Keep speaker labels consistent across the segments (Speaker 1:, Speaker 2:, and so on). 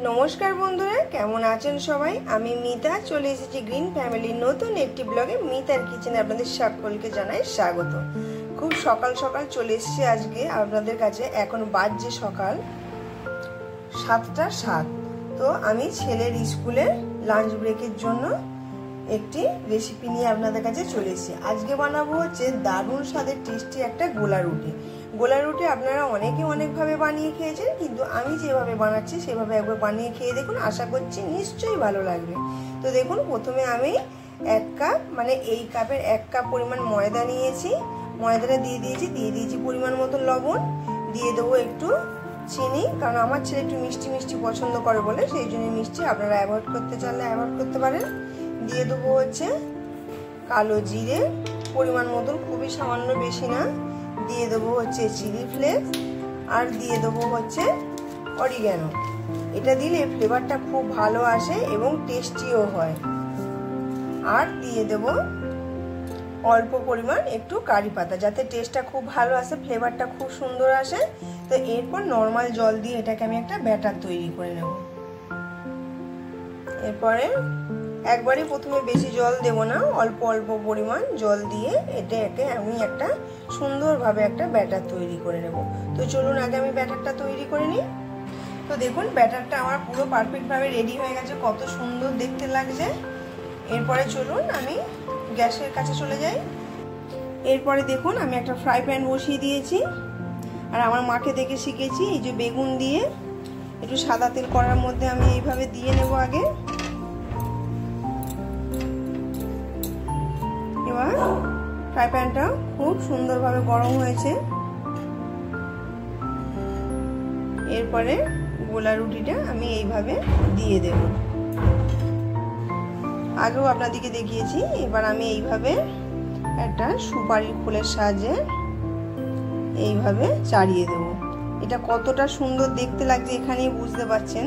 Speaker 1: नमस्कार बंधुरा केमन आছেন সবাই। আমি মিতা চলে এসেছি গ্রিন ফ্যামিলির নতুন একটি ব্লগে। মিতার কিচেনে আপনাদের সকলকে জানাই স্বাগত। খুব সকাল সকাল চলে এসেছি আজকে আপনাদের কাছে। এখন বাজে সকাল 7টা 7। তো আমি ছেলের স্কুলের লাঞ্চ ব্রেকের জন্য একটি রেসিপি নিয়ে আপনাদের কাছে চলে এসেছি। আজকে বানাবো হচ্ছে দারুণ স্বাদের টেস্টি একটা গোলা রুটি। গোলা রুটি আপনারা অনেকে অনেকভাবে বানিয়ে খেয়েছেন, কিন্তু আমি যেভাবে বানাচ্ছি সেভাবে একবার বানিয়ে খেয়ে দেখুন, আশা করছি নিশ্চয়ই ভালো লাগবে। তো দেখুন, প্রথমে আমি 1 কাপ মানে এই কাপের 1 কাপ পরিমাণ ময়দা নিয়েছি। ময়দাটা দিয়ে দিয়েছি পরিমাণ মতো লবণ, দিয়ে দেবো একটু চিনি, কারণ আমার ছেলে একটু মিষ্টি মিষ্টি পছন্দ করে বলে সেই জন্য মিষ্টি আপনারা অ্যাভয়েড করতে চাইলে অ্যাভয়েড করতে পারেন। দিয়ে দেবো হচ্ছে কালো জিরে পরিমাণ মতন, খুবই সামান্য, বেশি না। দিয়ে দেবো হচ্ছে চিলি ফ্লেক্স, আর দিয়ে দেবো হচ্ছে অরিগ্যানো। এটা দিলে ফ্লেভারটা খুব ভালো আসে এবং টেস্টিও হয়। আর দিয়ে দেবো অল্প পরিমাণ একটু কারি পাতা, যাতে টেস্টটা খুব ভালো আসে, ফ্লেভারটা খুব সুন্দর আসে। তো এরপর নর্মাল জল দিয়ে এটাকে আমি একটা ব্যাটার তৈরি করে নেব। এরপরে একবারে প্রথমে বেশি জল দেব না, অল্প অল্প পরিমাণ জল দিয়ে এটাকে আমি একটা সুন্দরভাবে একটা ব্যাটার তৈরি করে নেব। তো চলুন আগে আমি ব্যাটারটা তৈরি করে নিই। তো দেখুন, ব্যাটারটা আমার পুরো পারফেক্টভাবে রেডি হয়ে গেছে, কত সুন্দর দেখতে লাগছে। এরপরে চলুন আমি গ্যাসের কাছে চলে যাই। এরপরে দেখুন, আমি একটা ফ্রাই প্যান বসিয়ে দিয়েছি, আর আমার মাকে দেখে শিখেছি এই যে বেগুন দিয়ে একটু সাদা তেল করার মধ্যে আমি এইভাবে দিয়ে নেব আগে। এবার ফ্রাই প্যানটা খুব সুন্দরভাবে গরম হয়েছে। এরপরে গোলা রুটিটা আমি এইভাবে দিয়ে দেব। আগেও আপনাদেরকে দেখিয়েছি। এবার আমি এইভাবে একটা সুপারির খোলের সাহায্যে এইভাবে চাড়িয়ে দেব। এটা কতটা সুন্দর দেখতে লাগছে এখানেই বুঝতে পারছেন,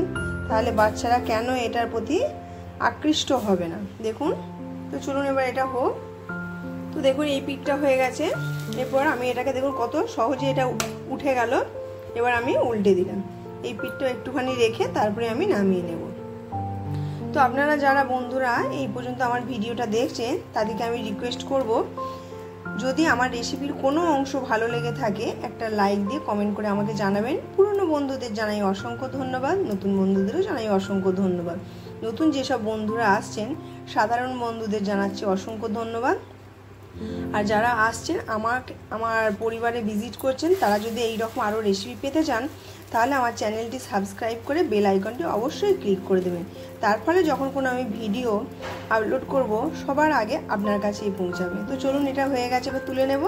Speaker 1: তাহলে বাচ্চারা কেন এটার প্রতি আকৃষ্ট হবে না। দেখুন, তো চলুন এবার এটা হোক। তো দেখুন, এই পিঠটা হয়ে গেছে। এরপর আমি এটাকে দেখুন কত সহজে এটা উঠে গেল। এবার আমি উল্টে দিলাম। এই পিঠটা একটুখানি রেখে তারপরে আমি নামিয়ে নেব। তো আপনারা যারা বন্ধুরা এই পর্যন্ত আমার ভিডিওটা দেখছেন, তাদেরকে আমি রিকোয়েস্ট করব, যদি আমার রেসিপির কোনো অংশ ভালো লেগে থাকে একটা লাইক দিয়ে কমেন্ট করে আমাকে জানাবেন। পুরনো বন্ধুদের জানাই অসংখ্য ধন্যবাদ, নতুন বন্ধুদেরও জানাই অসংখ্য ধন্যবাদ। নতুন যেসব বন্ধুরা আসছেন সাধারণ বন্ধুদের জানাচ্ছি অসংখ্য ধন্যবাদ। আর যারা আসছেন আমার পরিবারে ভিজিট করছেন, তারা যদি এই রকম আরও রেসিপি পেতে চান, তাহলে আমার চ্যানেলটি সাবস্ক্রাইব করে বেল আইকনটি অবশ্যই ক্লিক করে দেবেন। তার ফলে যখন কোনো আমি ভিডিও আপলোড করব সবার আগে আপনার কাছেই পৌঁছাবে। তো চলুন, এটা হয়ে গেছে, এবার তুলে নেব।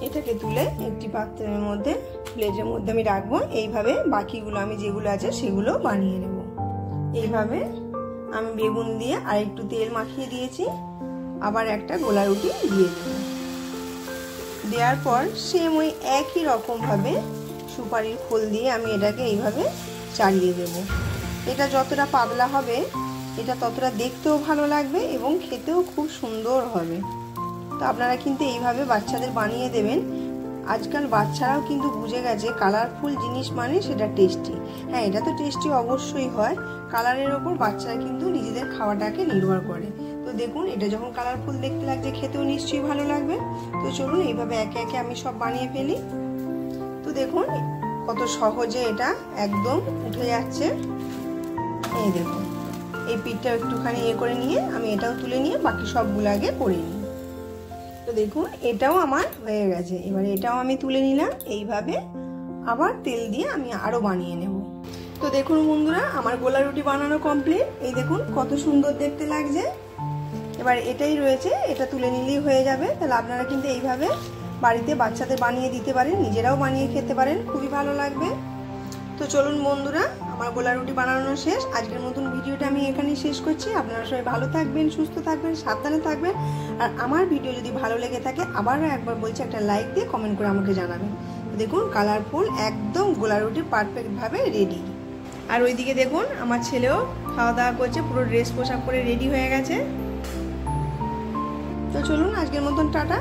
Speaker 1: এটাকে তুলে একটি পাত্রের মধ্যে, প্লেটের মধ্যে আমি রাখবো। এইভাবে বাকিগুলো আমি যেগুলো আছে সেগুলো বানিয়ে নেব। এইভাবে আমি বেগুন দিয়ে আর একটু তেল মাখিয়ে দিয়েছি। আবার একটা গোলা রুটি দিয়ে দেব। দেওয়ার পর সেম ওই একই রকম ভাবে সুপারির খোল দিয়ে আমি এটাকে এইভাবে চালিয়ে দেব। এটা যতটা পাতলা হবে এটা ততটা দেখতেও ভালো লাগবে এবং খেতেও খুব সুন্দর হবে। তো আপনারা কিন্তু এইভাবে বাচ্চাদের বানিয়ে দেবেন। আজকাল বাচ্চারাও কিন্তু বুঝে গেছে কালারফুল জিনিস মানে সেটা টেস্টি। হ্যাঁ, এটা তো টেস্টি অবশ্যই হয়, কালারের ওপর বাচ্চারা কিন্তু নিজেদের খাওয়াটাকে নির্ভর করে। তো দেখুন, এটা যখন কালারফুল দেখতে লাগছে খেতেও নিশ্চয়ই ভালো লাগবে। তো চলুন এইভাবে একে একে আমি সব বানিয়ে ফেলি। তো দেখুন কত সহজে এটা একদম উঠে যাচ্ছে। এই দেখুন, এই পিঠটা একটুখানি করে নিয়ে আমি এটাও তুলে নিয়ে বাকি সবগুলো আগে করে নিই। তো দেখুন, এটাও আমার হয়ে গেছে। এবারে এটাও আমি তুলে নিলাম। এইভাবে আবার তেল দিয়ে আমি আরো বানিয়ে নেব। তো দেখুন বন্ধুরা, আমার গোলা রুটি বানানো কমপ্লিট। এই দেখুন কত সুন্দর দেখতে লাগছে। এবার এটাই রয়েছে, এটা তুলে নিলেই হয়ে যাবে। তাহলে আপনারা কিন্তু এইভাবে বাড়িতে বাচ্চাদের বানিয়ে দিতে পারেন, নিজেরাও বানিয়ে খেতে পারেন, খুবই ভালো লাগবে। তো চলুন বন্ধুরা, আমার গোলা রুটি বানানো শেষ। আজকের মতন ভিডিওটা আমি এখানেই শেষ করছি। আপনারা সবাই ভালো থাকবেন, সুস্থ থাকবেন, সাবধানে থাকবেন। আর আমার ভিডিও যদি ভালো লেগে থাকে আবারও একবার বলছি, একটা লাইক দিয়ে কমেন্ট করে আমাকে জানাবেন। দেখুন কালারফুল একদম গোলা রুটি পারফেক্টভাবে রেডি। আর ওইদিকে দেখুন আমার ছেলেও খাওয়া দাওয়া করছে, পুরো ড্রেস পোশাক পরে রেডি হয়ে গেছে। তো চলুন আজকের মতন টাটা।